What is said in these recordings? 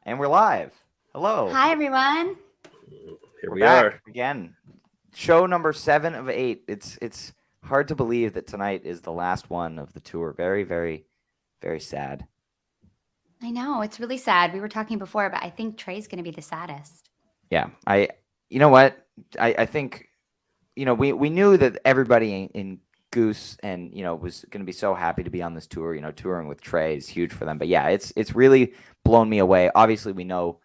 And we're live. Hello. Hi, everyone. Here We're we back are. again. Show number 7 of 8. It's hard to believe that tonight is the last one of the tour. Very, very, very sad. I know it's really sad. We were talking before, but I think Trey's going to be the saddest. Yeah. You know what? I think, we knew that everybody in Goose and, was going to be so happy to be on this tour. Touring with Trey is huge for them. But yeah, it's really blown me away. Obviously, we know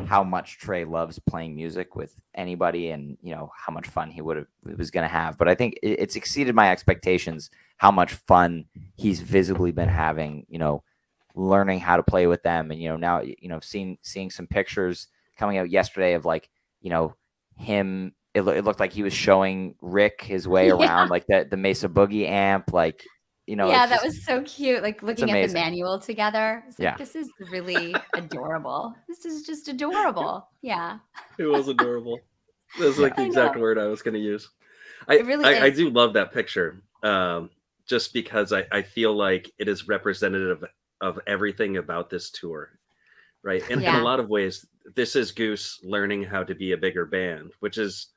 how much Trey loves playing music with anybody and how much fun he was going to have, but I think it's exceeded my expectations how much fun he's visibly been having, learning how to play with them. And now seeing some pictures coming out yesterday of him, it looked like he was showing Rick his way around like the Mesa Boogie amp, yeah, that was so cute. Like looking at the amazing. manual together. It's like, Yeah. this is really adorable. This is just adorable. Yeah. It was adorable. That's like the exact word I was going to use. It really I is. do love that picture, just because I feel like it is representative of everything about this tour, right? And in a lot of ways, this is Goose learning how to be a bigger band, which is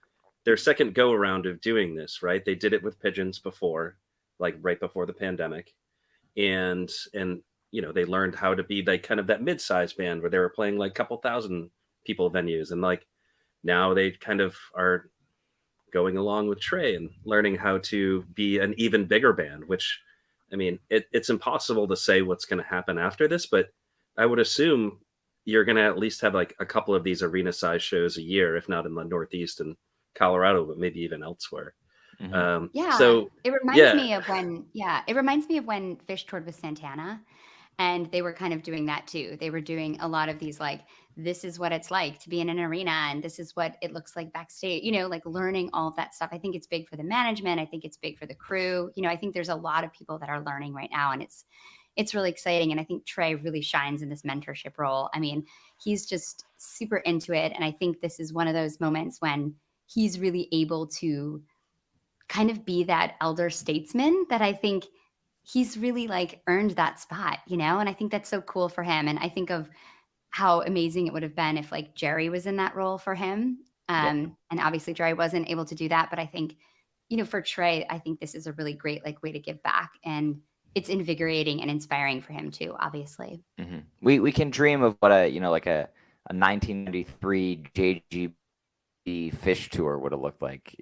their second go around of doing this, right? They did it with Pigeons before, like right before the pandemic, and they learned how to be like kind of that mid-sized band where they were playing like a couple thousand people venues, and like now they kind of are going along with Trey and learning how to be an even bigger band, which I mean it's impossible to say what's going to happen after this, but I would assume you're going to at least have like a couple of these arena size shows a year, if not in the Northeast and Colorado, but maybe even elsewhere. Mm-hmm. So it reminds me of when Fish toured with Santana, and they were kind of doing that too. They were doing a lot of these like, this is what it's like to be in an arena, and this is what it looks like backstage, like learning all of that stuff. I think it's big for the management. I think it's big for the crew. I think there's a lot of people that are learning right now, and it's really exciting. And I think Trey really shines in this mentorship role. I mean, he's just super into it. And I think this is one of those moments when he's really able to kind of be that elder statesman that I think he's really like earned that spot, and I think that's so cool for him. And I think of how amazing it would have been if like Jerry was in that role for him. And obviously Jerry wasn't able to do that, but I think, for Trey, I think this is a really great like way to give back, and it's invigorating and inspiring for him too, obviously. Mm-hmm. We can dream of what a 1993 JGB Fish tour would have looked like.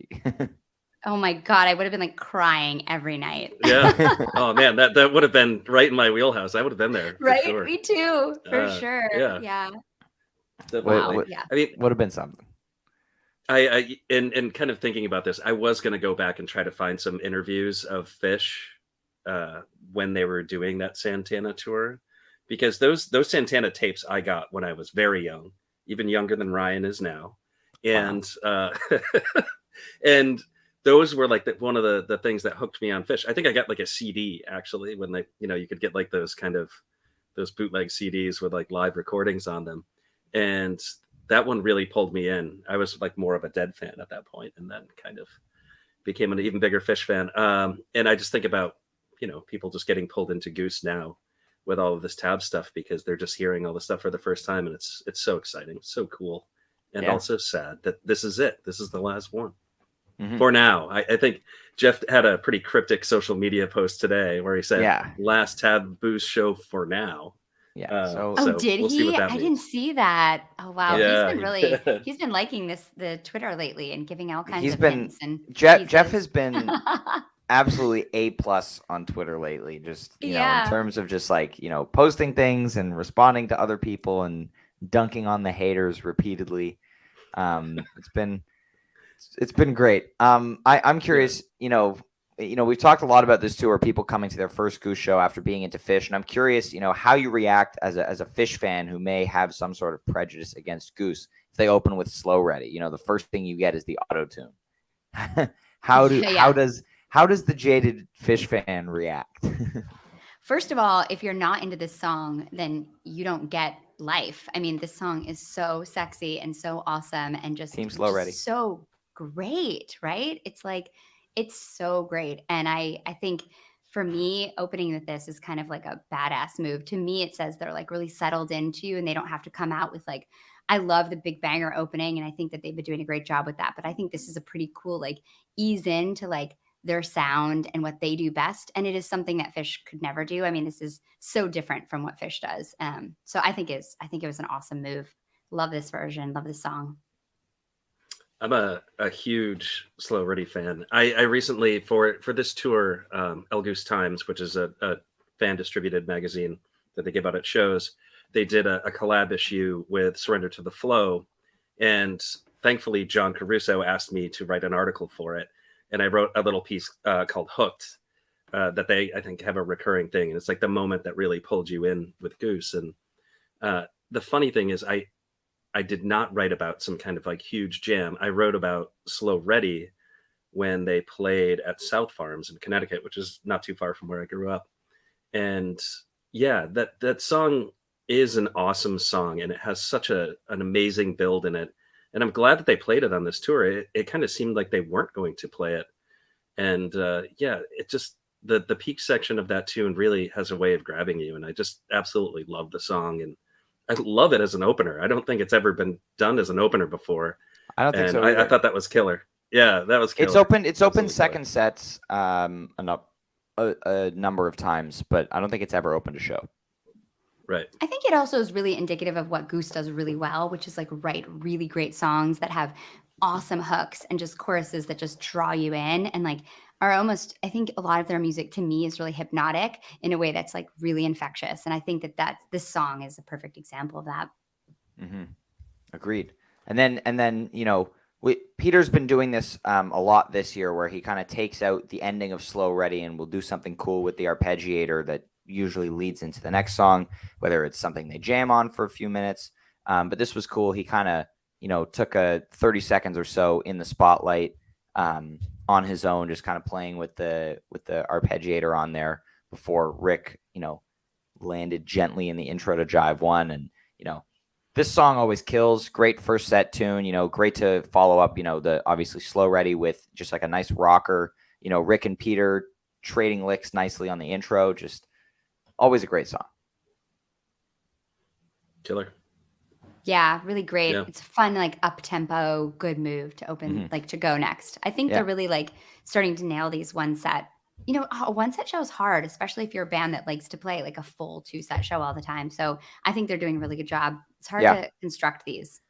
Oh my God, I would have been like crying every night. Yeah. Oh man, that would have been right in my wheelhouse. I would have been there. Right? Sure. Me too, for sure. Yeah. Wow. Yeah. I mean, would have been something. I in kind of thinking about this, I was going to go back and try to find some interviews of Fish when they were doing that Santana tour, because those Santana tapes I got when I was very young, even younger than Ryan is now, and and those were like one of the things that hooked me on Fish. I think I got like a CD actually when they, you could get like those bootleg CDs with like live recordings on them. And that one really pulled me in. I was like more of a Dead fan at that point, and then kind of became an even bigger Fish fan. And I just think about, people just getting pulled into Goose now with all of this Tab stuff, because they're just hearing all the stuff for the first time. And it's so exciting, so cool. And also sad that this is it. This is the last one. Mm-hmm. For now. I think Jeff had a pretty cryptic social media post today where he said, last TABoose show for now. Yeah. So did he? I didn't see that. Oh wow. Yeah, he's been liking the Twitter lately and giving all kinds of hints. And Jeff has been absolutely A+ on Twitter lately. Just in terms of just like, posting things and responding to other people and dunking on the haters repeatedly. It's been great. I'm curious, we've talked a lot about this tour, people coming to their first Goose show after being into Fish. And I'm curious, how you react as a Fish fan who may have some sort of prejudice against Goose if they open with Slow Ready. The first thing you get is the auto tune. How does the jaded Fish fan react? First of all, if you're not into this song, then you don't get life. I mean, this song is so sexy and so awesome, and just Team Slow Ready. So great, right? It's like, it's so great. And I think for me, opening with this is kind of like a badass move. To me, it says they're like really settled into you and they don't have to come out with like, I love the big banger opening. And I think that they've been doing a great job with that. But I think this is a pretty cool, like ease into like their sound and what they do best. And it is something that Fish could never do. I mean, this is so different from what Fish does. So I think it was an awesome move. Love this version. Love this song. I'm a huge Slow Ready fan. I recently, for this tour, El Goose Times, which is a fan distributed magazine that they give out at shows, they did a collab issue with Surrender to the Flow. And thankfully, John Caruso asked me to write an article for it. And I wrote a little piece called Hooked that they, I think, have a recurring thing. And it's like the moment that really pulled you in with Goose. And the funny thing is, I did not write about some kind of like huge jam. I wrote about Slow Ready when they played at South Farms in Connecticut, which is not too far from where I grew up. And yeah, that song is an awesome song, and it has such an amazing build in it. And I'm glad that they played it on this tour. It kind of seemed like they weren't going to play it. And yeah, it just, the peak section of that tune really has a way of grabbing you. And I just absolutely love the song. And I love it as an opener. I don't think it's ever been done as an opener before. I don't think so. I thought that was killer. Yeah, that was killer. It's open second sets a number of times, but I don't think it's ever opened a show. Right. I think it also is really indicative of what Goose does really well, which is like write really great songs that have awesome hooks and just choruses that just draw you in and like are almost, I think a lot of their music to me is really hypnotic in a way that's like really infectious. And I think that this song is a perfect example of that. Mm-hmm. Agreed. And then, you know, Peter's been doing this a lot this year where he kind of takes out the ending of Slow Ready and will do something cool with the arpeggiator that usually leads into the next song, whether it's something they jam on for a few minutes. But this was cool. He kind of, you know, took a 30 seconds or so in the spotlight on his own, just kind of playing with the arpeggiator on there before Rick, you know, landed gently in the intro to Jive 1. And, you know, this song always kills. Great first set tune, you know, great to follow up, you know, the obviously Slow Ready with just like a nice rocker, you know, Rick and Peter trading licks nicely on the intro. Just always a great song. Killer. Yeah, really great. Yeah. It's a fun, like up-tempo, good move to open, like to go next. I think they're really like starting to nail these one set. You know, a one set show is hard, especially if you're a band that likes to play like a full 2-set show all the time. So I think they're doing a really good job. It's hard to construct these.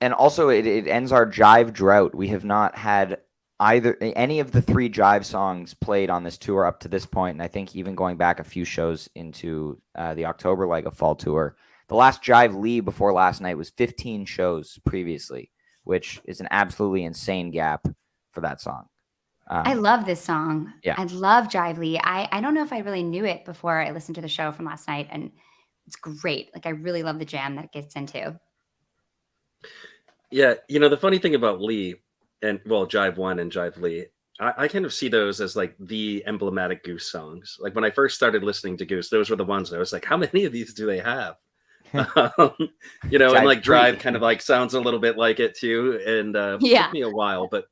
And also it ends our Jive drought. We have not had any of the 3 Jive songs played on this tour up to this point. And I think even going back a few shows into the October leg of Fall Tour, the last Jive Lee before last night was 15 shows previously, which is an absolutely insane gap for that song. I love this song. Yeah. I love Jive Lee. I don't know if I really knew it before I listened to the show from last night, and it's great. Like I really love the jam that it gets into. Yeah, you know, the funny thing about Lee and Jive 1 and Jive Lee, I kind of see those as like the emblematic Goose songs. Like when I first started listening to Goose, those were the ones I was like, how many of these do they have? You know, and like Drive kind of like sounds a little bit like it too. And it took me a while, but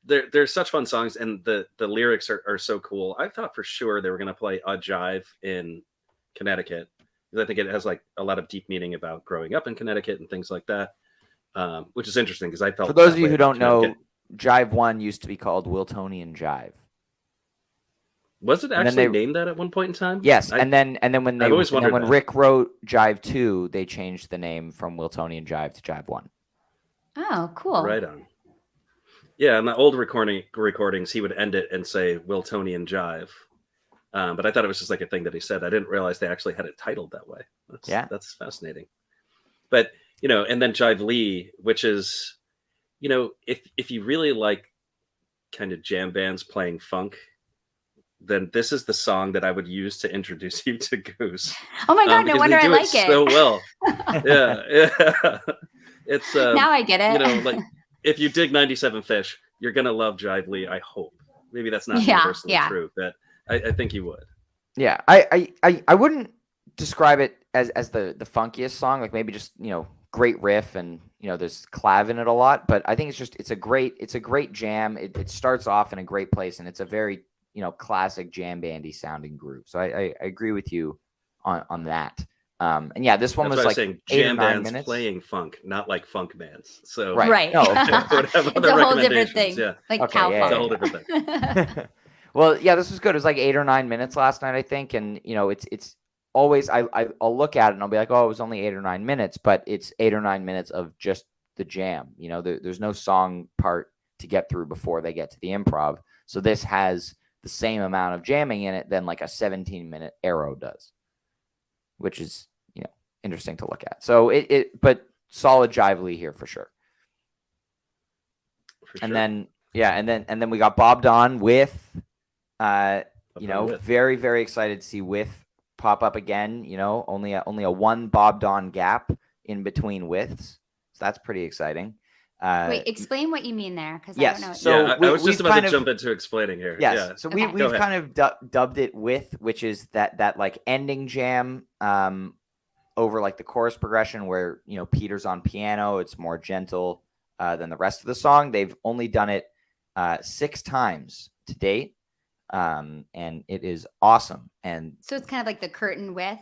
they're such fun songs, and the lyrics are so cool. I thought for sure they were going to play a Jive in Connecticut, because I think it has like a lot of deep meaning about growing up in Connecticut and things like that, which is interesting because I felt. For those of you who don't know, Jive 1 used to be called Wiltonian Jive. Was it actually named that at one point in time? Yes, and then when Rick wrote Jive 2, they changed the name from Wiltonian Jive to Jive 1. Oh, cool. Right on. Yeah, in the old recordings, he would end it and say Wiltonian Jive. But I thought it was just like a thing that he said. I didn't realize they actually had it titled that way. That's fascinating. But, you know, and then Jive Lee, which is, you know, if you really like kind of jam bands playing funk, then this is the song that I would use to introduce you to Goose. Oh my God, no wonder I like it so well. Yeah. It's now I get it. You know, like if you dig 97 Fish, you're gonna love Jive Lee, I hope. Maybe that's not universally true, but I think you would. Yeah, I wouldn't describe it as the funkiest song, like maybe just, you know, great riff and, you know, there's clav in it a lot, but I think it's a great jam. It starts off in a great place, and it's a very classic jam bandy sounding groove. So I agree with you on that. And yeah, this one That's was what I like was saying. 8 or Jam 9 bands minutes. playing funk, not like funk bands. So Right. No, of course. would have It's other a whole different recommendations. thing. Yeah. Like Okay, cow yeah, It's a funk. whole different thing. Well, yeah, this was good. It was like 8 or 9 minutes last night, I think. And it's always I'll look at it and I'll be like, oh, it was only 8 or 9 minutes, but it's 8 or 9 minutes of just the jam. There's no song part to get through before they get to the improv. So this has the same amount of jamming in it than like a 17-minute Arrow does, which is interesting to look at. So but solid Jively here for sure. And then and then we got Bob Don with very, very excited to see With pop up again. Only a one Bob Don gap in between Withs, so that's pretty exciting. Wait, explain what you mean there, because yes, I don't know. So I was just about to jump into explaining here. Yes, yeah. So Okay. we've kind of dubbed it With, which is that like ending jam over like the chorus progression where Peter's on piano. It's more gentle than the rest of the song. They've only done it 6 times to date. And it is awesome. And So it's kind of like the curtain With.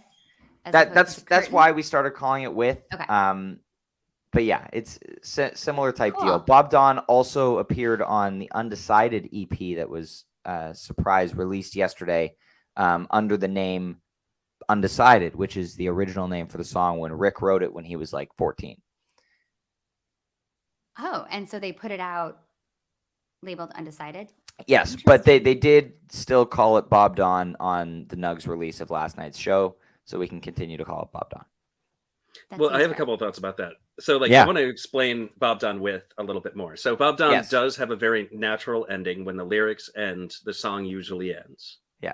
That's why we started calling it With. Okay. But yeah, it's similar type Cool. deal. Bob Don also appeared on the Undecided EP that was surprise released yesterday under the name Undecided, which is the original name for the song when Rick wrote it when he was like 14. Oh, and so they put it out labeled Undecided? Yes, but they did still call it Bob Don on the Nugs release of last night's show, so we can continue to call it Bob Don. Well, I have a couple of thoughts about that. So I want to explain Bob Don With a little bit more. So Bob Don does have a very natural ending. When the lyrics end, the song usually ends. Yeah.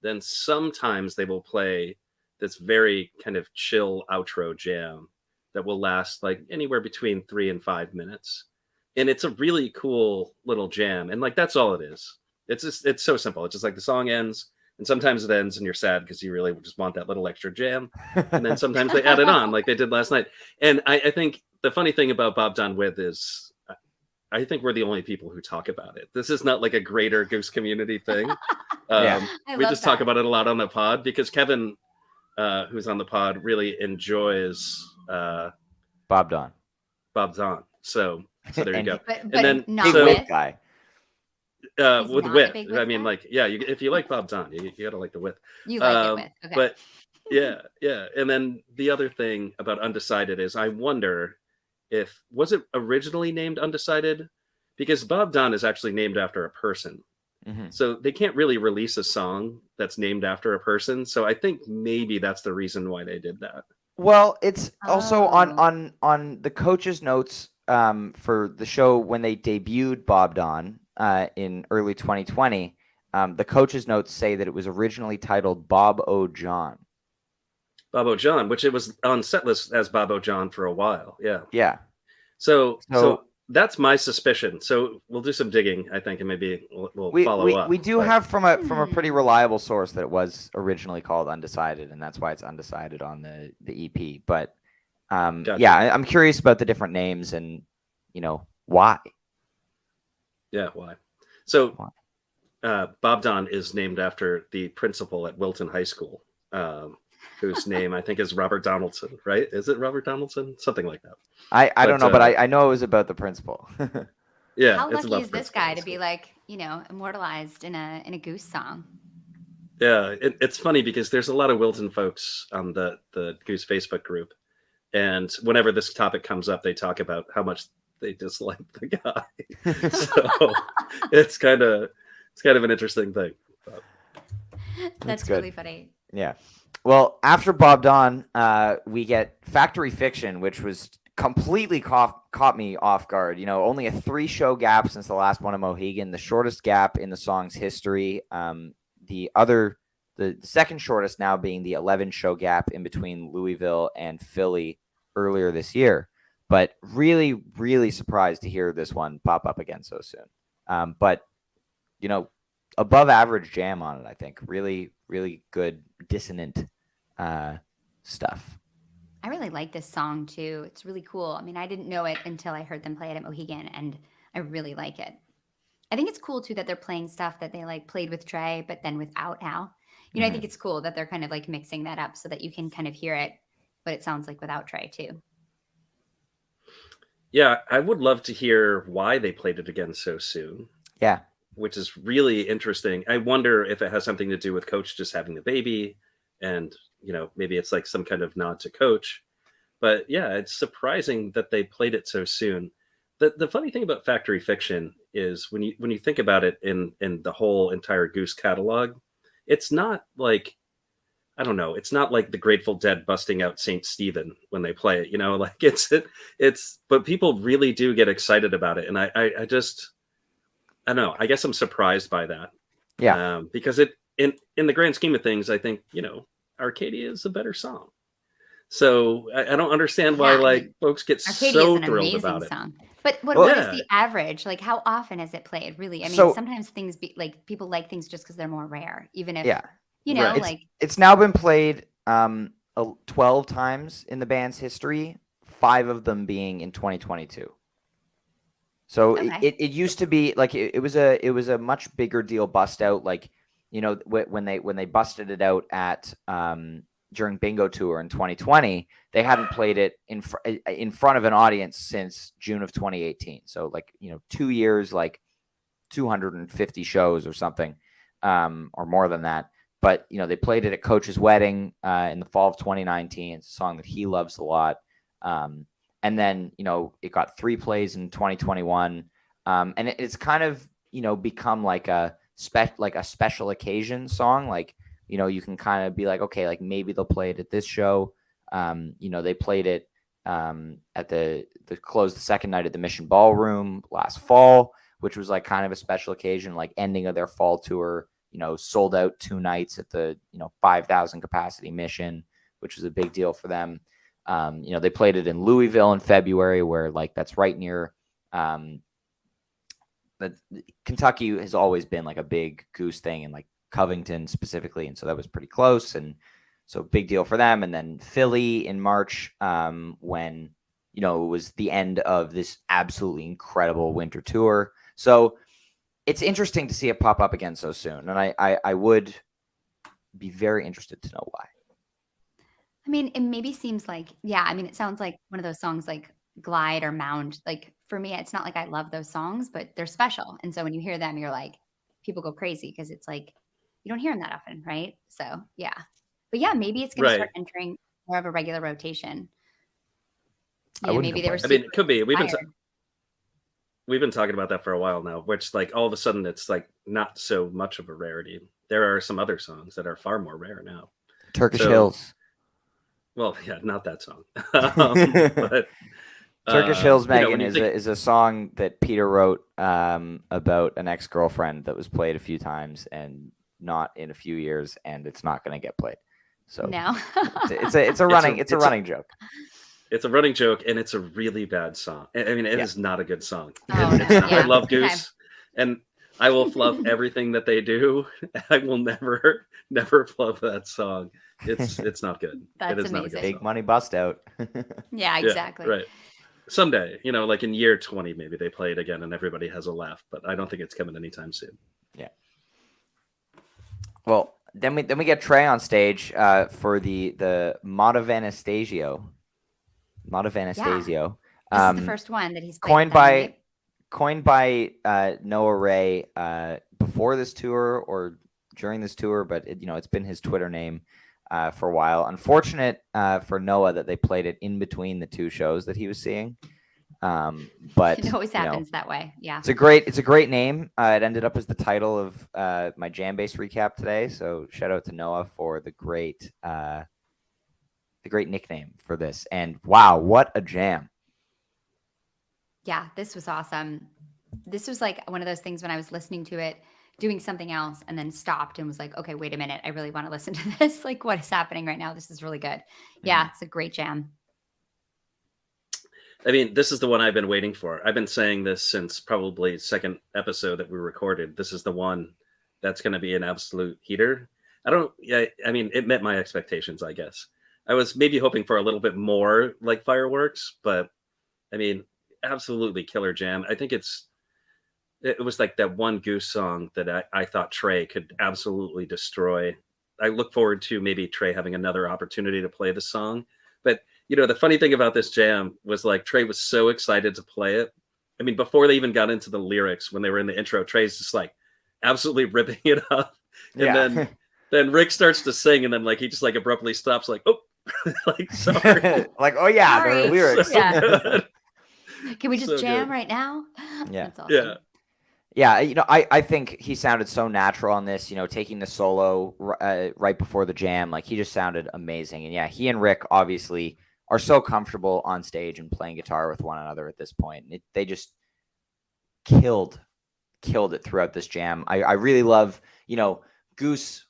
Then sometimes they will play this very kind of chill outro jam that will last like anywhere between 3 and 5 minutes. And it's a really cool little jam. And like, that's all it is. It's so simple. It's just like the song ends, and sometimes it ends and you're sad because you really just want that little extra jam. And then sometimes they add it on like they did last night. And I think the funny thing about Bob Don With is I think we're the only people who talk about it. This is not like a greater Goose community thing. We just talk about it a lot on the pod because Kevin, who's on the pod, really enjoys Bob Don. So there you go. But and then not so, With guy. With With. I mean, like, yeah, if you like Bob Don, you gotta like the With. You like it With. Okay. But yeah. And then the other thing about Undecided is I wonder was it originally named Undecided? Because Bob Don is actually named after a person. Mm-hmm. So they can't really release a song that's named after a person. So I think maybe that's the reason why they did that. Well, it's also on the coach's notes for the show when they debuted Bob Don in early 2020. The coach's notes say that it was originally titled Bob O. John. Bob O. John, which it was on setlist as Bob O. John for a while. Yeah. Yeah. So that's my suspicion. So we'll do some digging, I think, and maybe we'll follow up. We do have from a pretty reliable source that it was originally called Undecided, and that's why it's Undecided on the EP. But Gotcha. yeah, I'm curious about the different names and why. Yeah, why? So Bob Don is named after the principal at Wilton High School, whose name I think is Robert Donaldson, right? Is it Robert Donaldson? Something like that. I don't know, but I know it was about the principal. Yeah. How lucky is this guy to be like, immortalized in a Goose song? Yeah, it's funny because there's a lot of Wilton folks on the Goose Facebook group, and whenever this topic comes up, they talk about how much they dislike the guy. So it's kind of an interesting thing. But. That's really funny. Yeah. Well, after Bob Don, we get Factory Fiction, which was completely caught me off guard. Only a 3-show gap since the last one of Mohegan, the shortest gap in the song's history. The second shortest now being the 11-show gap in between Louisville and Philly earlier this year. But really, really surprised to hear this one pop up again so soon. But above average jam on it, I think. Really, really good dissonant stuff. I really like this song too. It's really cool. I mean, I didn't know it until I heard them play it at Mohegan, and I really like it. I think it's cool too that they're playing stuff that they like played with Trey, but then without Al. I think it's cool that they're kind of like mixing that up so that you can kind of hear it, but it sounds like without Trey too. Yeah, I would love to hear why they played it again so soon. Yeah. Which is really interesting. I wonder if it has something to do with Coach just having the baby, and maybe it's like some kind of nod to Coach. But yeah, it's surprising that they played it so soon. The funny thing about Factory Fiction is when you think about it in the whole entire Goose catalog, it's not like, I don't know, it's not like the Grateful Dead busting out Saint Stephen when they play it, like it's but people really do get excited about it. And I just, I don't know, I guess I'm surprised by that. Yeah. Because it in the grand scheme of things, I think, Arcadia is a better song. So I don't understand why folks get Arcadia so is an thrilled amazing about it. song. But what is the average? Like, how often is it played? Really, I mean, So- sometimes things like people like things just because they're more rare, even if Yeah. Right. It's now been played 12 times in the band's history, 5 of them being in 2022. So Okay. it used to be like it was a much bigger deal bust out, like when they busted it out at during Bingo Tour in 2020, they hadn't played it in front of an audience since June of 2018. So like 2 years, like 250 shows or something, or more than that. But they played it at Coach's wedding in the fall of 2019. It's a song that he loves a lot. And then it got 3 plays in 2021, and it's kind of become like a special occasion song. Like you can kind of be like, okay, like maybe they'll play it at this show. They played it at the closed the second night at the Mission Ballroom last fall, which was like kind of a special occasion, like ending of their fall tour. Sold out 2 nights at the 5,000 capacity Mission, which was a big deal for them. They played it in Louisville in February, where like that's right near. Kentucky has always been like a big Goose thing, and like Covington specifically, and so that was pretty close, and so big deal for them. And then Philly in March, when it was the end of this absolutely incredible winter tour. So it's interesting to see it pop up again so soon, and I would be very interested to know why. I mean, it maybe seems like, yeah, I mean, it sounds like one of those songs like Glide or Mound. Like for me, it's not like I love those songs, but they're special. And so when you hear them, you're like, people go crazy because it's like, you don't hear them that often, right? So yeah. But yeah, maybe it's going to start entering more of a regular rotation. Maybe they were. I mean, it could be. Inspired. We've been talking about that for a while now, which like all of a sudden it's like not so much of a rarity. There are some other songs that are far more rare now. Turkish Hills. Well, yeah, not that song. But Turkish Hills, Megan, is a song that Peter wrote about an ex-girlfriend that was played a few times and not in a few years, and it's not going to get played. So no, it's a running joke. It's a running joke, and it's a really bad song. I mean, it is not a good song. Oh, it's not. I love Goose, and I will love everything that they do. I will never love that song. It's not good. That's it is amazing. Not a good Big song. money bust out. Yeah, exactly. Yeah, right. Someday, like in year 20, maybe they play it again and everybody has a laugh. But I don't think it's coming anytime soon. Yeah. Well, then we get Trey on stage for the Mod of Anastasio. Mod of Anastasio. This is the first one that he's coined by Noah Ray before this tour or during this tour, but it's been his Twitter name for a while. Unfortunate for Noah that they played it in between the 2 shows that he was seeing. But it always happens that way. Yeah, it's a great name. It ended up as the title of my Jam-Base recap today. So shout out to Noah for the great nickname for this. And wow, what a jam! Yeah, this was awesome. This was like one of those things when I was listening to it, doing something else, and then stopped and was like, okay, wait a minute. I really want to listen to this. Like, what is happening right now? This is really good. Yeah, it's a great jam. I mean, this is the one I've been waiting for. I've been saying this since probably second episode that we recorded. This is the one that's going to be an absolute heater. I mean, it met my expectations, I guess. I was maybe hoping for a little bit more like fireworks, but I mean, absolutely killer jam. I think it's it was like that one Goose song that I thought Trey could absolutely destroy. I look forward to maybe Trey having another opportunity to play the song. But the funny thing about this jam was like Trey was so excited to play it. I mean, before they even got into the lyrics, when they were in the intro, Trey's just like absolutely ripping it up. And Yeah. then Rick starts to sing, and then like he just like abruptly stops, like, oh, like sorry. Like, oh yeah, there Sorry. are lyrics. So Yeah. good. Can we just So jam good. right now? Yeah. That's awesome. Yeah. Yeah, I think he sounded so natural on this, taking the solo right before the jam. Like, he just sounded amazing. And yeah, he and Rick obviously are so comfortable on stage and playing guitar with one another at this point. They just killed it throughout this jam. I really love, Goose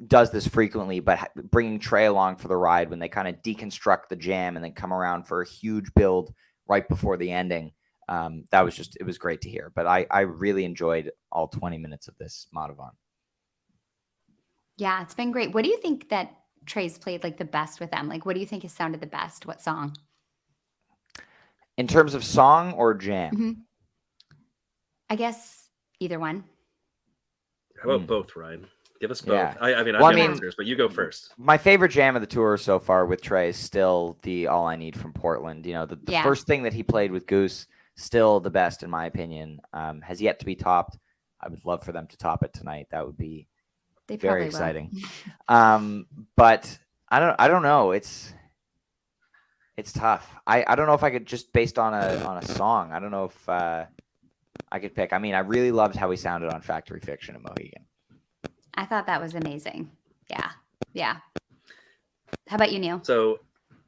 does this frequently, but bringing Trey along for the ride when they kind of deconstruct the jam and then come around for a huge build right before the ending. It was great to hear. But I really enjoyed all 20 minutes of this Madhavan. Yeah, it's been great. What do you think that Trey's played like the best with them? Like, what do you think has sounded the best? What song? In terms of song or jam? Mm-hmm. I guess either one. How about both, Ryan? Give us both. Yeah. I mean, I've got answers, but you go first. My favorite jam of the tour so far with Trey is still the All I Need from Portland. The first thing that he played with Goose, still the best in my opinion. Has yet to be topped. I would love for them to top it tonight. That would be very exciting. But I don't know. It's tough. I don't know if I could, just based on a song. I don't know if I could pick. I mean, I really loved how he sounded on Factory Fiction and Mohegan. I thought that was amazing. Yeah. Yeah. How about you, Neil? So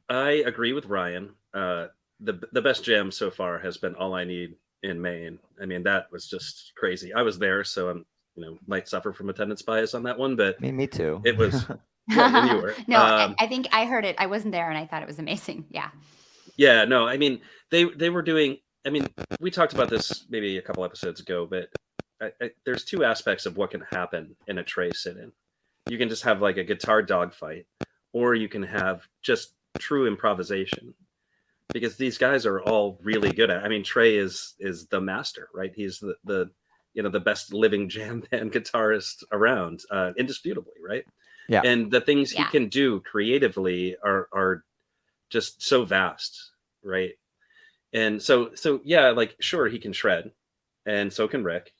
I agree with Ryan. The best jam so far has been All I Need in Maine. I mean, that was just crazy. I was there, so I'm might suffer from attendance bias on that one, but me too. It was well, you were. No, I think I heard it. I wasn't there, and I thought it was amazing. Yeah. Yeah, no, I mean they were doing. I mean, we talked about this maybe a couple episodes ago, but there's two aspects of what can happen in a Trey sit-in. You can just have like a guitar dogfight, or you can have just true improvisation, because these guys are all really good at it. I mean, Trey is the master, right? He's the the best living jam band guitarist around, indisputably, right? Yeah. And the things he can do creatively are just so vast, right? And so yeah, like sure, he can shred, and so can Rick,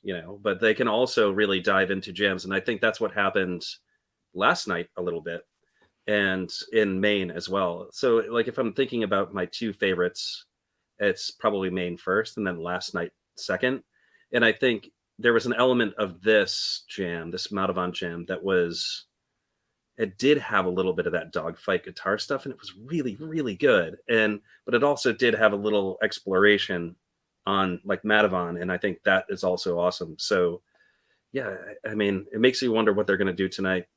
but they can also really dive into jams. And I think that's what happened last night a little bit, and in Maine as well. So like if I'm thinking about my two favorites, it's probably Maine first and then last night second. And I think there was an element of this jam, this Madhavan jam, it did have a little bit of that dogfight guitar stuff, and it was really, really good. But it also did have a little exploration on like Madhavan, and I think that is also awesome. So yeah, I mean, it makes you wonder what they're going to do tonight.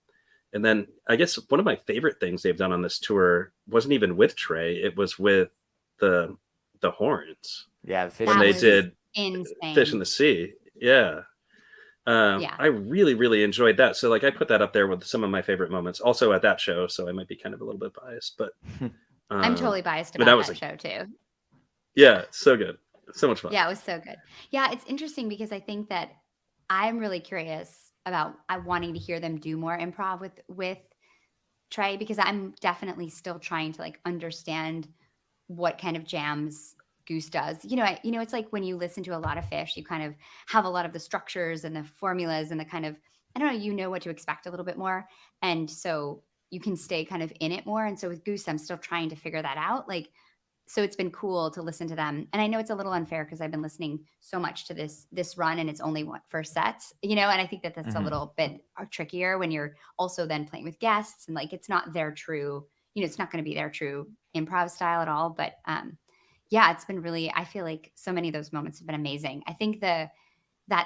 And then I guess one of my favorite things they've done on this tour wasn't even with Trey; it was with the horns. Yeah, when they did insane. Fish in the Sea. Yeah. I really, really enjoyed that. So like I put that up there with some of my favorite moments also at that show. So I might be kind of a little bit biased, but I'm totally biased about that show too. Yeah. So good. So much fun. Yeah, it was so good. Yeah. It's interesting because I think that I'm really curious about wanting to hear them do more improv with Trey, because I'm definitely still trying to like understand what kind of jams Goose does. It's like when you listen to a lot of Fish, you kind of have a lot of the structures and the formulas and the kind of, I don't know, what to expect a little bit more. And so you can stay kind of in it more. And so with Goose, I'm still trying to figure that out. Like, so it's been cool to listen to them. And I know it's a little unfair because I've been listening so much to this run, and it's only first sets, and I think that that's a little bit trickier when you're also then playing with guests, and like, it's not their true, it's not going to be their true improv style at all. But, yeah, it's been really, I feel like so many of those moments have been amazing. I think that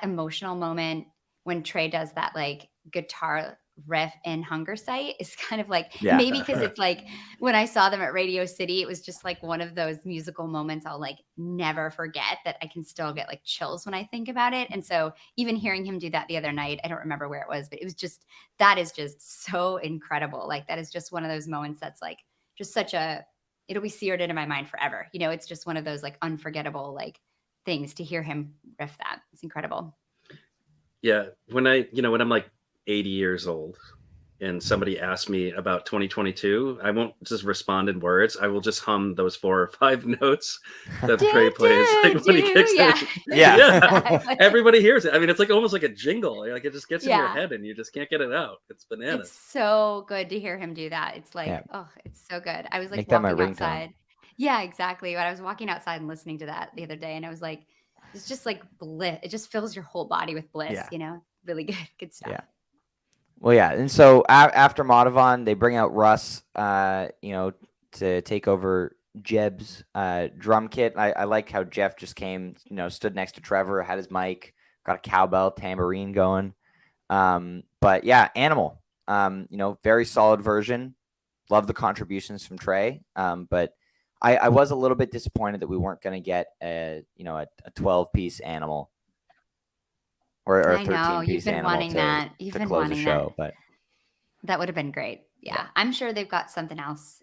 emotional moment when Trey does that like guitar riff in Hunger Site is kind of like, maybe because it's like when I saw them at Radio City, it was just like one of those musical moments I'll like never forget, that I can still get like chills when I think about it. And so even hearing him do that the other night, I don't remember where it was, but it was just, that is just so incredible. Like that is just one of those moments that's like just it'll be seared into my mind forever. It's just one of those like unforgettable, like things to hear him riff that. It's incredible. Yeah. When I'm like 80 years old and somebody asks me about 2022, I won't just respond in words. I will just hum those 4 or 5 notes that Trey plays like when he kicks it. Yeah. Everybody hears it. I mean, it's like almost like a jingle. Like it just gets in your Yeah. head and you just can't get it out. It's bananas. It's so good to hear him do that. It's like, Yeah. oh, it's so good. I was like Make that my walking ringtone. outside. Yeah, exactly. But I was walking outside and listening to that the other day, and I was like, it's just like bliss. It just fills your whole body with bliss, Yeah. you know? Really good, good stuff. Yeah. Well, yeah. And so after Madhavan, they bring out Russ, to take over Jeb's drum kit. I like how Jeff just came, stood next to Trevor, had his mic, got a cowbell, tambourine going. But yeah, Animal, very solid version. Love the contributions from Trey. But I was a little bit disappointed that we weren't going to get a 12-piece Animal or a 13-piece Animal to close the show. But that would have been great. Yeah. I'm sure they've got something else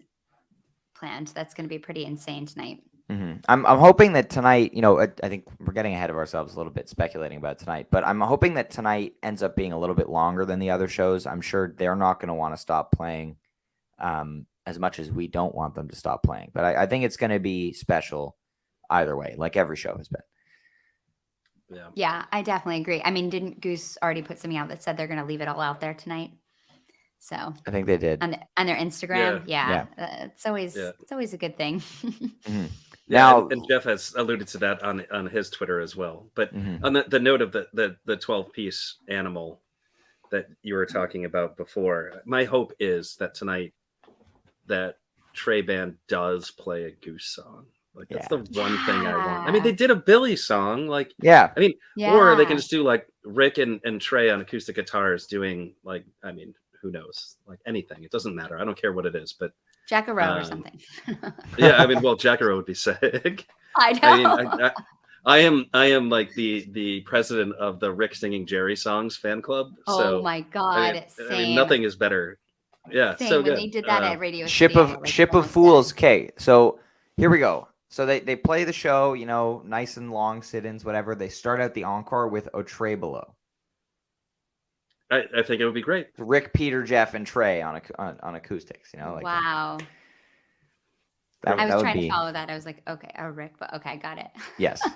planned that's going to be pretty insane tonight. Mm-hmm. I'm hoping that tonight, I think we're getting ahead of ourselves a little bit speculating about tonight, but I'm hoping that tonight ends up being a little bit longer than the other shows. I'm sure they're not going to want to stop playing as much as we don't want them to stop playing. But I think it's going to be special either way, like every show has been. Yeah, I definitely agree. I mean, didn't Goose already put something out that said they're going to leave it all out there tonight? So I think they did on their Instagram. Yeah. It's always a good thing. Mm-hmm. Now, and Jeff has alluded to that on his Twitter as well. But on the note of the 12-piece Animal that you were talking about before, my hope is that tonight that Trey Band does play a Goose song. Like that's the one thing I want. I mean, they did a Billy song, like I mean, or they can just do like Rick and Trey on acoustic guitars doing like, I mean, who knows? Like anything. It doesn't matter. I don't care what it is, but Jackaroo or something. Yeah, I mean, well, Jackaroo would be sick. I know. I am like the president of the Rick Singing Jerry Songs fan club. Oh my God. I mean, nothing is better. Yeah, Same. so when good. they did that at Radio Ship City, of Fools. Okay, so here we go. So they play the show, nice and long sit-ins, whatever. They start out the encore with O Trey Below. I think it would be great. Rick, Peter, Jeff, and Trey on acoustics. Wow. I was trying to follow that. I was like, okay, Rick, but okay, got it. Yes.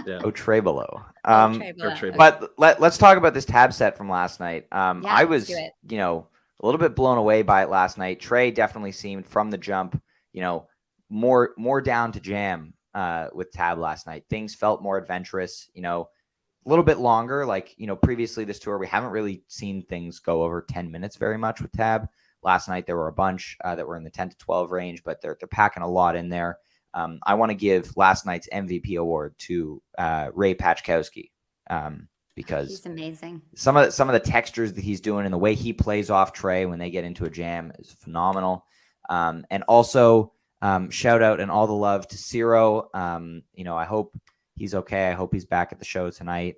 Yeah. O Trey Below. Below. But let's talk about this tab set from last night. I was, a little bit blown away by it last night. Trey definitely seemed from the jump, more down to jam with tab last night. Things felt more adventurous, a little bit longer. Like, previously this tour, we haven't really seen things go over 10 minutes very much with tab. Last night, there were a bunch that were in the 10 to 12 range, but they're packing a lot in there. I want to give last night's MVP award to Ray Pachkowski because he's amazing. Some of the textures that he's doing and the way he plays off Trey when they get into a jam is phenomenal. And also shout out and all the love to Ciro. I hope he's okay. I hope he's back at the show tonight.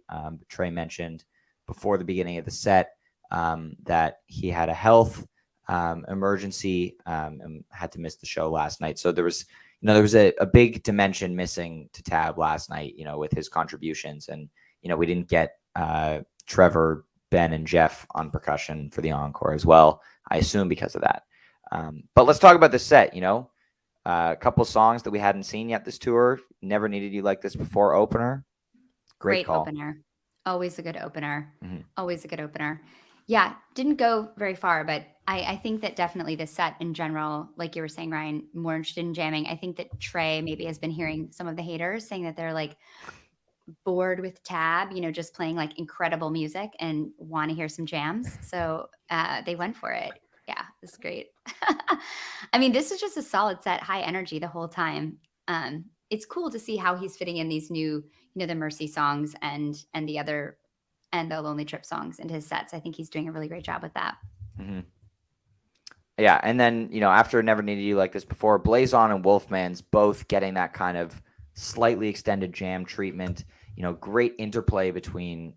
Trey mentioned before the beginning of the set that he had a health emergency and had to miss the show last night. So there was a big dimension missing to tab last night, with his contributions. And, we didn't get Trevor, Ben, and Jeff on percussion for the encore as well, I assume because of that. But let's talk about the set, a couple songs that we hadn't seen yet this tour. Never Needed You Like This Before opener. Great call. Opener. Always a good opener. Mm-hmm. Always a good opener. Yeah, didn't go very far, but I think that definitely the set in general, like you were saying, Ryan, more interested in jamming. I think that Trey maybe has been hearing some of the haters saying that they're like bored with tab, just playing like incredible music and want to hear some jams. So they went for it. Yeah, it's great. I mean, this is just a solid set, high energy the whole time. It's cool to see how he's fitting in these new, the Mercy songs and the other and the Lonely Trip songs into his sets. I think he's doing a really great job with that. Mm-hmm. Yeah, and then, after Never Needed You Like This Before, Blaze On and Wolfman's both getting that kind of slightly extended jam treatment. Great interplay between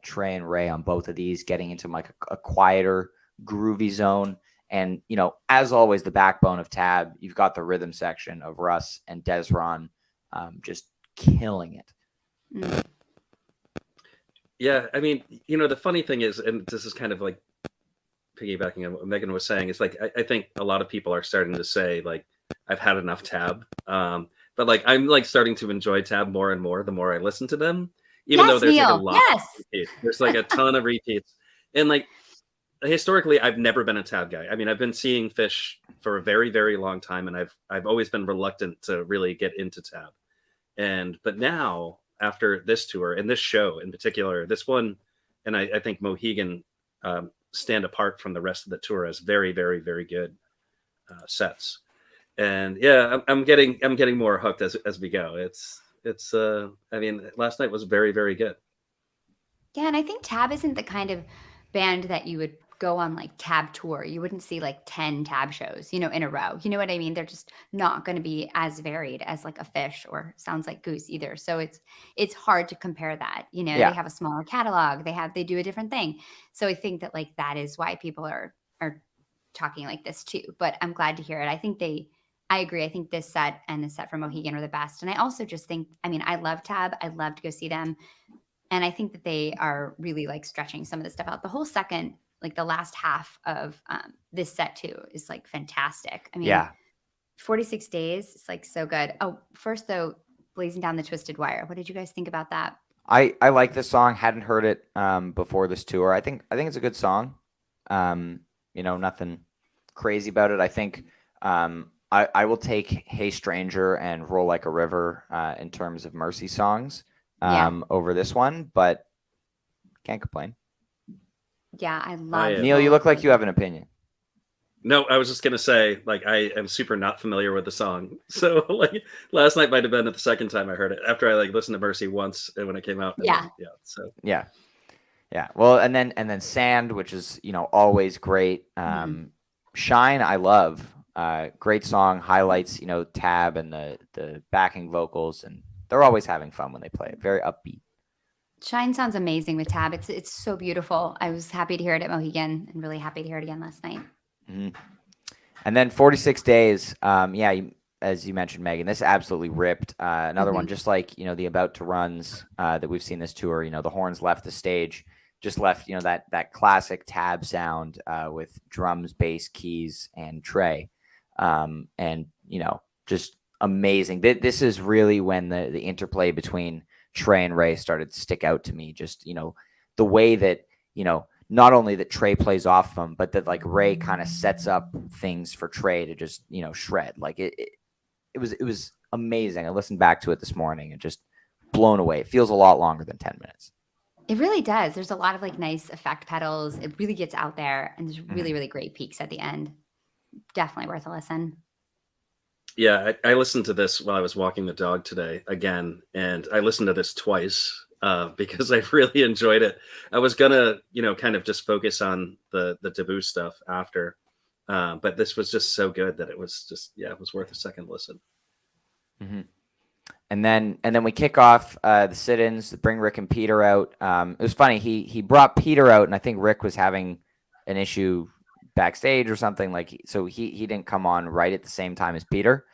Trey and Ray on both of these, getting into like a quieter, groovy zone. And, as always, the backbone of tab, you've got the rhythm section of Russ and Desron just killing it. Mm. Yeah, I mean, the funny thing is, and this is kind of like piggybacking on what Megan was saying, is like I think a lot of people are starting to say like I've had enough Tab, but like I'm like starting to enjoy Tab more and more the more I listen to them, even though Yes, there's like a Neil. lot of Yes. repeats. There's like a ton of repeats, and like historically I've never been a Tab guy. I mean, I've been seeing Fish for a very, very long time, and I've always been reluctant to really get into Tab. But now after this tour and this show in particular, this one, and I think Mohegan stand apart from the rest of the tour as very, very, very good sets. And yeah, I'm getting more hooked as we go. It's I mean, last night was very, very good. Yeah, and I think Tab isn't the kind of band that you would go on like Tab tour. You wouldn't see like 10 Tab shows, in a row. You know what I mean? They're just not going to be as varied as like a Fish or Sounds Like Goose either. So it's hard to compare that. They Yeah. have a smaller catalog. They do a different thing. So I think that like that is why people are talking like this too. But I'm glad to hear it. I agree. I think this set and the set from Mohegan are the best. And I also just think, I mean, I love Tab. I'd love to go see them. And I think that they are really like stretching some of the stuff out. The whole second, like the last half of this set too is like fantastic. I mean, Yeah. 46 Days is like so good. Oh, first though, Blazing Down the Twisted Wire. What did you guys think about that? I like this song. Hadn't heard it before this tour. I think it's a good song. Nothing crazy about it. I think I will take Hey Stranger and Roll Like a River in terms of Mercy songs over this one, but can't complain. Yeah, I love Neil, you look like you have an opinion. No, I was just gonna say, like, I am super not familiar with the song, so like last night might have been the second time I heard it after I like listened to Mercy once when it came out. Yeah, so yeah. Well, and then Sand, which is always great. Shine, I love. Great song, highlights Tab and the backing vocals, and they're always having fun when they play it. Very upbeat. Shine sounds amazing with Tab. It's so beautiful. I was happy to hear it at Mohegan and really happy to hear it again last night. Mm-hmm. And then 46 Days, as you mentioned, Megan, this absolutely ripped. Another one, just like the About to Runs that we've seen this tour. The horns left the stage, just left that classic Tab sound with drums, bass, keys, and Trey, and just amazing. This is really when the interplay between Trey and Ray started to stick out to me. Just the way that not only that Trey plays off of him, but that like Ray kind of sets up things for Trey to just shred. Like it was amazing. I listened back to it this morning and just blown away. It feels a lot longer than 10 minutes. It really does. There's a lot of like nice effect pedals. It really gets out there, and there's really, really great peaks at the end. Definitely worth a listen. Yeah, I listened to this while I was walking the dog today again, and I listened to this twice because I really enjoyed it. I was gonna, kind of just focus on the TABoose stuff after, but this was just so good that it was just, it was worth a second listen. Mm-hmm. And then we kick off the sit-ins, bring Rick and Peter out. It was funny. He brought Peter out, and I think Rick was having an issue backstage or something, like, so he didn't come on right at the same time as Peter.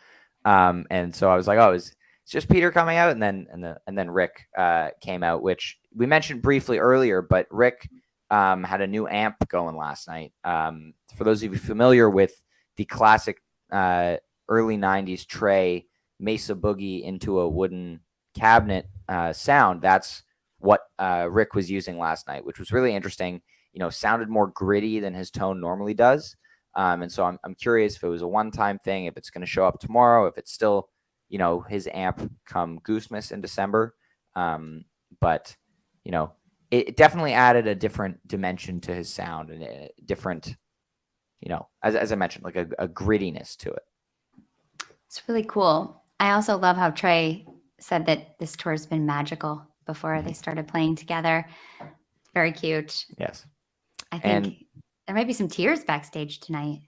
And so I was like, oh, it's just Peter coming out, and then Rick came out, which we mentioned briefly earlier, but Rick had a new amp going last night. For those of you familiar with the classic early 90s Trey Mesa Boogie into a wooden cabinet sound, that's what Rick was using last night, which was really interesting. Sounded more gritty than his tone normally does. And so I'm curious if it was a one-time thing, if it's going to show up tomorrow, if it's still, his amp come Goosemas in December. But, it definitely added a different dimension to his sound and a different, as I mentioned, like a grittiness to it. It's really cool. I also love how Trey said that this tour has been magical before they started playing together. Very cute. Yes. I think there might be some tears backstage tonight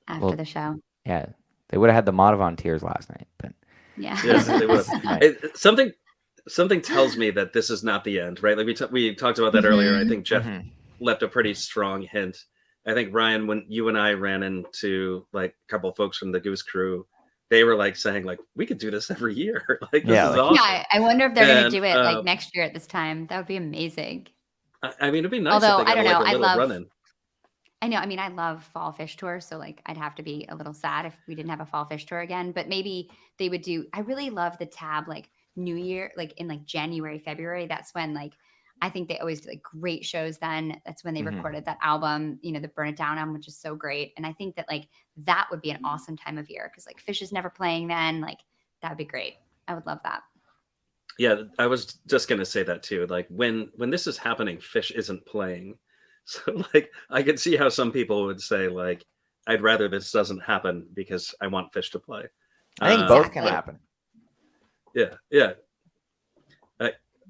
after the show. Yeah. They would have had the Madhavan tears last night, but yeah. Yes, they would have. Something tells me that this is not the end, right? Like we talked about that earlier. I think Jeff left a pretty strong hint. I think, Ryan, when you and I ran into like a couple of folks from the Goose crew they were like saying like, we could do this every year. Like, this Yeah, is like- awesome. Yeah, I wonder if they're going to And, do it like next year at this time. That would be amazing. I mean, it'd be nice Although, if they I got don't know, like a I little love- run-in. I know. I mean, I love fall fish tour, so like I'd have to be a little sad if we didn't have a fall fish tour again. But maybe they would do. I really love the Tab like New Year, like in like January, February. That's when like I think they always do like great shows. Then that's when they Mhm. recorded that album, you know, the Burn It Down album, which is so great. And I think that like that would be an awesome time of year because like Fish is never playing then. Like that would be great. I would love that. Yeah, I was just gonna say that too. Like when this is happening, Fish isn't playing. So like I could see how some people would say like, I'd rather this doesn't happen because I want Fish to play. I think both Exactly. can happen. Yeah.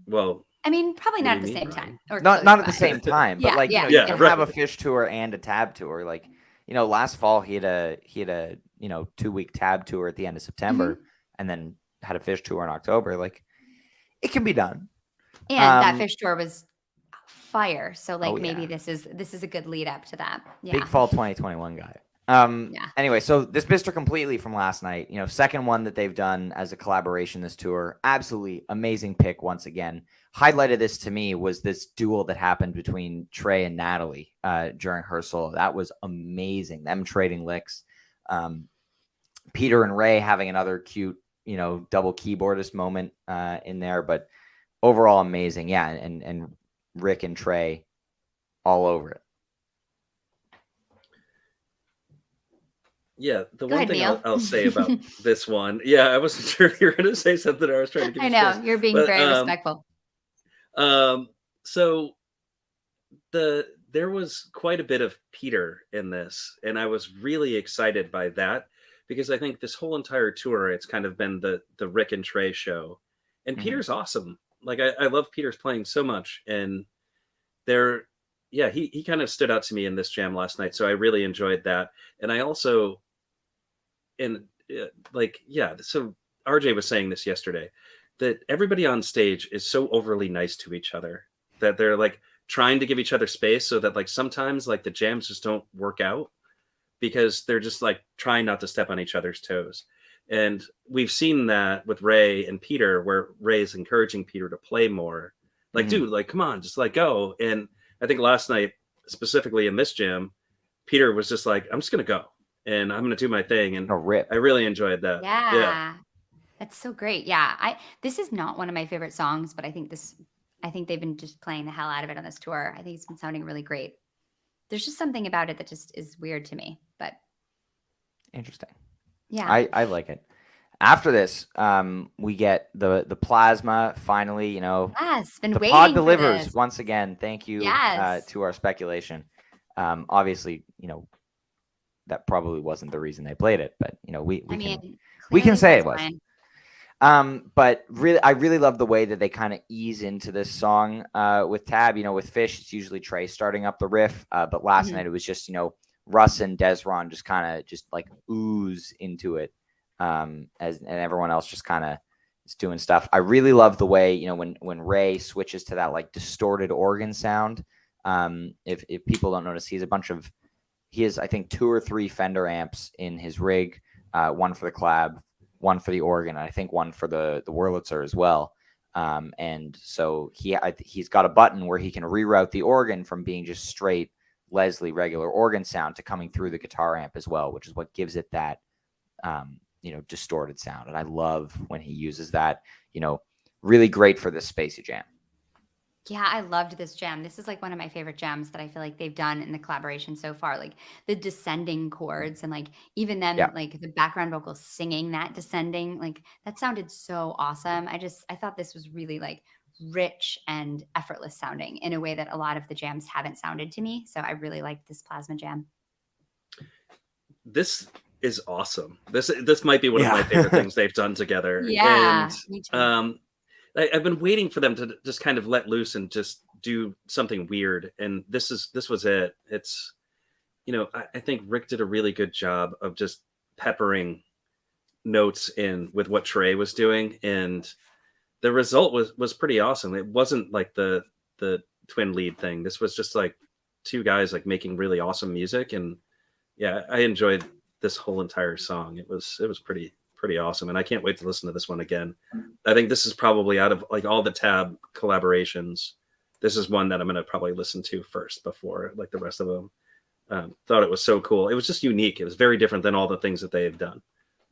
Well, I mean, probably not What at do the you mean, same Ryan? time. Or Not close at the by. same time, but Yeah, like yeah. you Yeah, can right. have a Fish tour and a Tab tour. Like last fall he had a 2-week Tab tour at the end of September, and then had a Fish tour in October. Like it can be done. And that Um, fish tour was fire. So like Oh, maybe yeah. this is a good lead up to that. Yeah. Big fall 2021 guy. Yeah. Anyway, so this missed her completely from last night. Second one that they've done as a collaboration this tour. Absolutely amazing pick once again. Highlighted this to me was this duel that happened between Trey and Natalie during her solo. That was amazing. Them trading licks. Peter and Ray having another cute, double keyboardist moment in there, but overall amazing. Yeah, and Rick and Trey all over it. yeah. The Go one ahead, thing Neil. I'll say about this one, yeah, I wasn't sure if you were gonna say something. I was trying to give I you know space. you're being But, very respectful. So there was quite a bit of Peter in this, and I was really excited by that because I think this whole entire tour, it's kind of been the Rick and Trey show, and Mhm. Peter's awesome. Like I love Peter's playing so much, and he kind of stood out to me in this jam last night, so I really enjoyed that, and I also so RJ was saying this yesterday that everybody on stage is so overly nice to each other that they're like trying to give each other space so that like sometimes like the jams just don't work out because they're just like trying not to step on each other's toes. And we've seen that with Ray and Peter where Ray is encouraging Peter to play more. Like, dude, like, come on, just like go. And I think last night, specifically in this jam, Peter was just like, I'm just going to go and I'm going to do my thing. And Rip. I really enjoyed that. Yeah. That's so great. Yeah. This is not one of my favorite songs, but I think they've been just playing the hell out of it on this tour. I think it's been sounding really great. There's just something about it that just is weird to me, but Interesting. yeah. I like it. After this, we get the plasma finally. Yes, been the waiting pod for delivers this. once again. Thank you Yes. to our speculation. Obviously, that probably wasn't the reason they played it, but we can clearly say it was, was. Ryan. But really, I really love the way that they kind of ease into this song with Tab. With Fish, it's usually Trey starting up the riff, but last Mhm. night it was just Russ and Desron just kind of just like ooze into it, and everyone else just kind of is doing stuff. I really love the way when Ray switches to that like distorted organ sound. If people don't notice, he has I think 2 or 3 Fender amps in his rig, one for the Clab, one for the organ, and I think one for the Wurlitzer as well. And so he's got a button where he can reroute the organ from being just straight Leslie regular organ sound to coming through the guitar amp as well, which is what gives it that distorted sound. And I love when he uses that. Really great for this spacey jam. Yeah, I loved this jam. This is like one of my favorite jams that I feel like they've done in the collaboration so far. Like the descending chords and like even them like the background vocals singing that descending, like that sounded so awesome. I thought this was really like rich and effortless sounding in a way that a lot of the jams haven't sounded to me. So I really liked this plasma jam. This is awesome. This might be one of my favorite things they've done together. Yeah, And me too. I've been waiting for them to just kind of let loose and just do something weird. And this was it. It's, I think Rick did a really good job of just peppering notes in with what Trey was doing. And the result was pretty awesome. It wasn't like the twin lead thing. This was just like 2 guys like making really awesome music. And yeah, I enjoyed this whole entire song. It was pretty pretty awesome. And I can't wait to listen to this one again. I think this is probably, out of like all the Tab collaborations, this is one that I'm going to probably listen to first before like the rest of them. Thought it was so cool. It was just unique. It was very different than all the things that they have done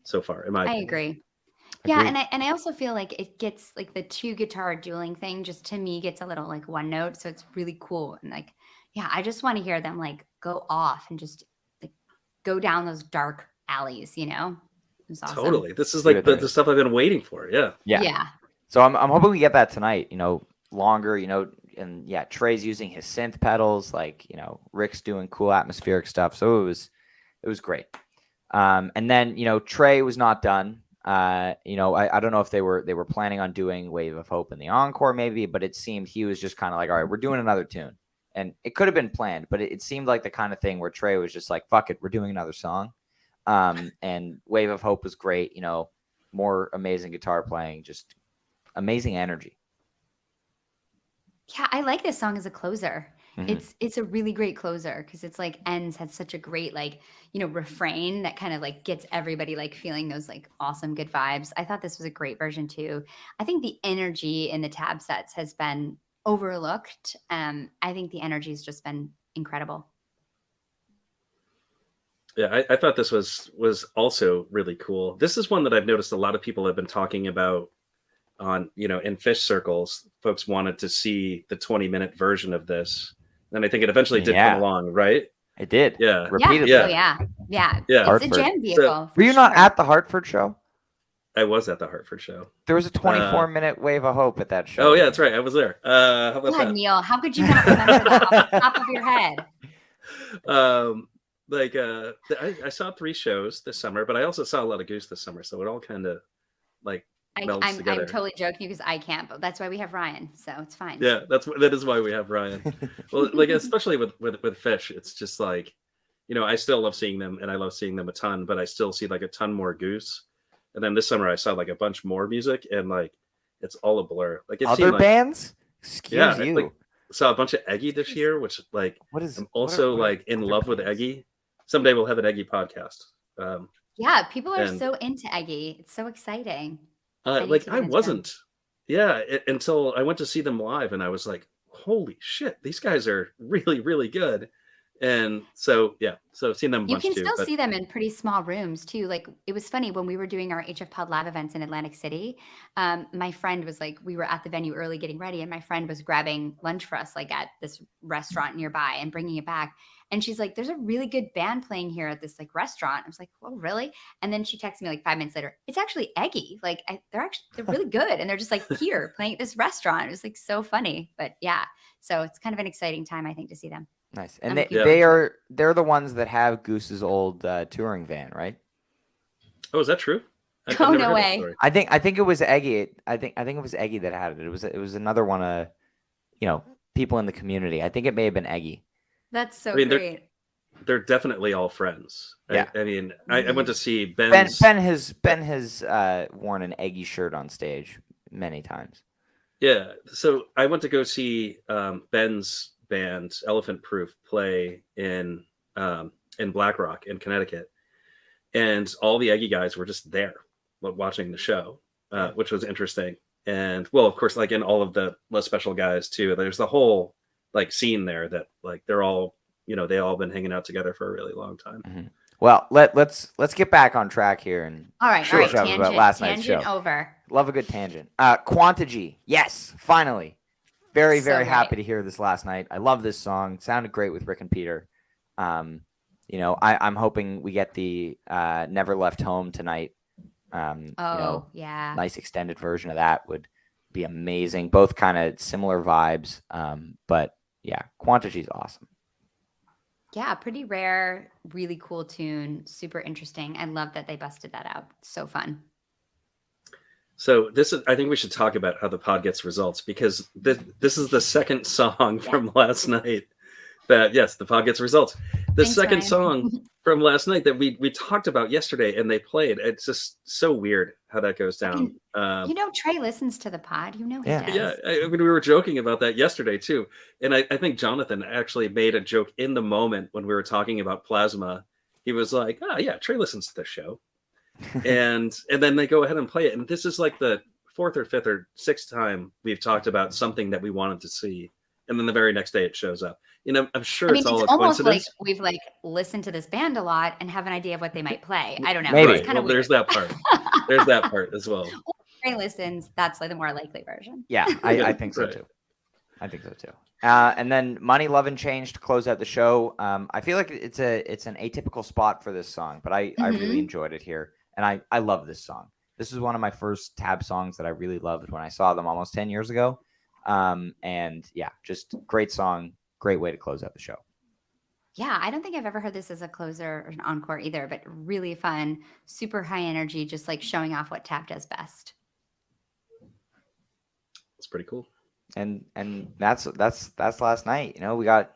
so far, in my opinion. Agree. Yeah, and I also feel like it gets like the 2 guitar dueling thing just to me gets a little like one note, so it's really cool. And like, yeah, I just want to hear them like go off and just like go down those dark alleys, you know? It's awesome. Totally. This is like the stuff I've been waiting for. Yeah. Yeah. So I'm hoping we get that tonight, you know, longer, you know, and yeah, Trey's using his synth pedals, like, you know, Rick's doing cool atmospheric stuff. So it was great. And then, you know, Trey was not done. You know, I don't know if they were planning on doing Wave of Hope in the encore maybe, but it seemed he was just kind of like, all right, we're doing another tune. And it could have been planned, but it seemed like the kind of thing where Trey was just like, fuck it, we're doing another song. And Wave of Hope was great, you know, more amazing guitar playing, just amazing energy. Yeah, I like this song as a closer. It's a really great closer because it's like Ends had such a great like, you know, refrain that kind of like gets everybody like feeling those like awesome good vibes. I thought this was a great version too. I think the energy in the Tab sets has been overlooked. I think the energy has just been incredible. Yeah, I thought this was also really cool. This is one that I've noticed a lot of people have been talking about on, you know, in Phish circles. Folks wanted to see the 20-minute version of this. And I think it eventually did come along, right? It did. Yeah. Repeatedly. Yeah. It's Hartford. a jam vehicle. Were you not at the Hartford show? I was at the Hartford show. There was a 24-minute Wave of Hope at that show. Oh, yeah, that's right. I was there. How about that? Neil, how could you not remember that off the top of your head? I saw 3 shows this summer, but I also saw a lot of Goose this summer. So it all kind of like melds together. I'm totally joking because I can't, but that's why we have Ryan, so it's fine. Yeah, that is why we have Ryan. Well, like especially with Phish, it's just like, you know, I still love seeing them and I love seeing them a ton, but I still see like a ton more Goose. And then this summer I saw like a bunch more music and like it's all a blur. Like other bands? Excuse you. Like, saw a bunch of Eggy this year, which like I'm also like in love with Eggy. Someday we'll have an Eggy podcast. Yeah, people are so into Eggy. It's so exciting. I wasn't. Yeah, until I went to see them live, and I was like, "Holy shit, these guys are really, really good." And so, yeah, so I've seen them. You can still see them in pretty small rooms too. Like it was funny when we were doing our HFPod Lab events in Atlantic City. My friend was like, we were at the venue early getting ready, and my friend was grabbing lunch for us, like at this restaurant nearby, and bringing it back. And she's like, "There's a really good band playing here at this like restaurant." I was like, "Oh, really?" And then she texted me like 5 minutes later. It's actually Eggy. Like they're really good, and they're just like here playing at this restaurant. It was like so funny, but yeah. So it's kind of an exciting time, I think, to see them. Nice, and they're the ones that have Goose's old touring van, right? Oh, is that true? Oh, no way. I think it was Eggy. I think it was Eggy that had it. It was another one. You know, people in the community. I think it may have been Eggy. That's so great. They're definitely all friends. Yeah. I mean, I went to see Ben has worn an Eggy shirt on stage many times. Yeah. So I went to go see Ben's band Elephant Proof play in Black Rock in Connecticut, and all the Eggy guys were just there watching the show, which was interesting. And well, of course, like in all of the less special guys too, there's the whole like scene there that like they're all, you know, they all been hanging out together for a really long time. Mm-hmm. Well, let's get back on track here and all right, tangent, about last night's show. Over. Love a good tangent. Quantigy, yes, finally. Very happy to hear this last night. I love this song. It sounded great with Rick and Peter. You know, I'm hoping we get the Never Left Home tonight. Nice extended version of that would be amazing. Both kind of similar vibes. But yeah, Quantigy is awesome. Yeah, pretty rare, really cool tune, super interesting. I love that they busted that out. So fun. So I think we should talk about how the pod gets results, because this is the second song from last night that, yes, the pod gets results. Thanks, second Ryan. Song from last night that we talked about yesterday and they played. It's just so weird how that goes down. You know, Trey listens to the pod. You know he does. Yeah, I mean, we were joking about that yesterday too. And I think Jonathan actually made a joke in the moment when we were talking about Plasma. He was like, "Oh yeah, Trey listens to the show." and then they go ahead and play it. And this is like the fourth or fifth or sixth time we've talked about something that we wanted to see, and then the very next day it shows up. I'm sure it's all a almost like coincidence. we've listened to this band a lot and have an idea of what they might play. I don't know. Maybe. It's kind of weird. There's that part. There's that part as well. Trey listens. That's like the more likely version. Yeah, I think so too. I think so too. And then Money, Love, and Change to close out the show. I feel like it's an atypical spot for this song, but I really enjoyed it here. And I love this song. This is one of my first Tab songs that I really loved when I saw them almost 10 years ago. And yeah, just great song. Great way to close out the show. Yeah, I don't think I've ever heard this as a closer or an encore either, but really fun, super high energy, just like showing off what Tab does best. It's pretty cool. And that's last night. We got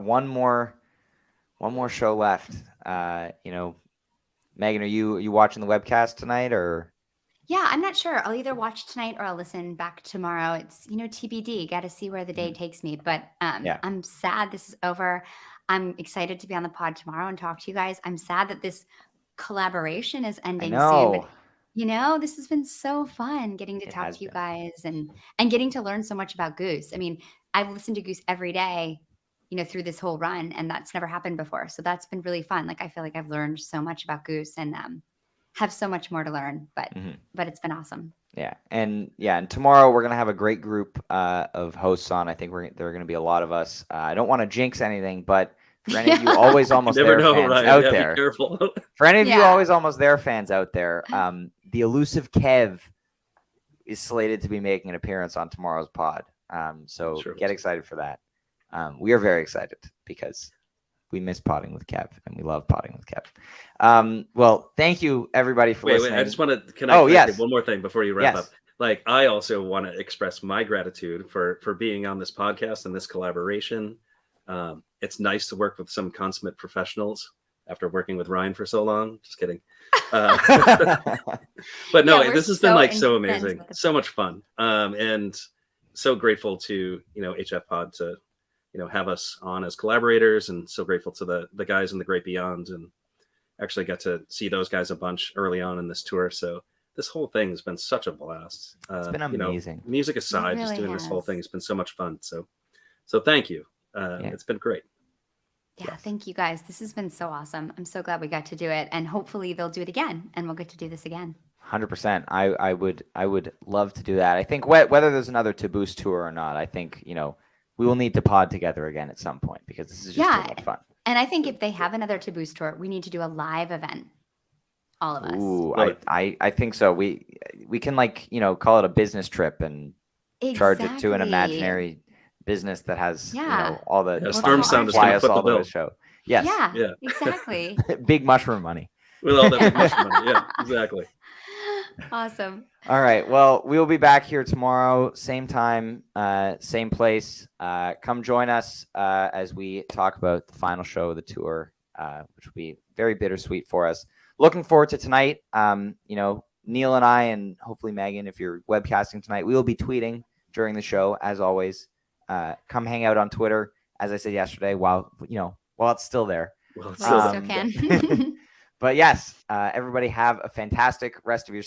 one more show left. Megan, are you watching the webcast tonight or? Yeah, I'm not sure. I'll either watch tonight or I'll listen back tomorrow. It's TBD. Got to see where the day takes me. But I'm sad this is over. I'm excited to be on the pod tomorrow and talk to you guys. I'm sad that this collaboration is ending soon. But this has been so fun getting to talk to you guys and getting to learn so much about Goose. I mean, I've listened to Goose every day, through this whole run, and that's never happened before. So that's been really fun. Like, I feel like I've learned so much about Goose and have so much more to learn, but it's been awesome. Yeah. And tomorrow we're going to have a great group of hosts on. I think there are going to be a lot of us. I don't want to jinx anything, but for any of you always almost there fans out there, be careful. For any of you always almost there fans out there, the elusive Kev is slated to be making an appearance on tomorrow's pod. So get excited for that. We are very excited because we miss potting with Kev and we love potting with Kev. Well, thank you everybody for listening. Wait, I just want to connect one more thing before you wrap up. Like, I also want to express my gratitude for being on this podcast and this collaboration. It's nice to work with some consummate professionals after working with Ryan for so long. Just kidding. But no, this has been so amazing, so much fun, and so grateful to HFPod to have us on as collaborators, and so grateful to the guys in the Great Beyond, and actually got to see those guys a bunch early on in this tour. So this whole thing has been such a blast. It's been amazing. Music aside, just doing this whole thing has been so much fun. So thank you. It's been great. Yeah, thank you guys. This has been so awesome. I'm so glad we got to do it, and hopefully they'll do it again, and we'll get to do this again. 100%. I would love to do that. I think whether there's another TABoose tour or not, I think we will need to pod together again at some point because this is just too much fun. And I think if they have another TABoose tour, we need to do a live event. All of us. Ooh, I think so. We can call it a business trip and charge it to an imaginary business that has all the Storm Sound is going to foot the bill. Show. Yes. Yeah. Exactly. Big mushroom money. With all that big mushroom money. Yeah, exactly. Awesome. All right. Well, we'll be back here tomorrow, same time, same place. Come join us as we talk about the final show of the tour, which will be very bittersweet for us. Looking forward to tonight. Neil and I, and hopefully Megan, if you're webcasting tonight, we will be tweeting during the show as always. Come hang out on Twitter, as I said yesterday, while it's still there. Well, it still can. But yes, everybody have a fantastic rest of your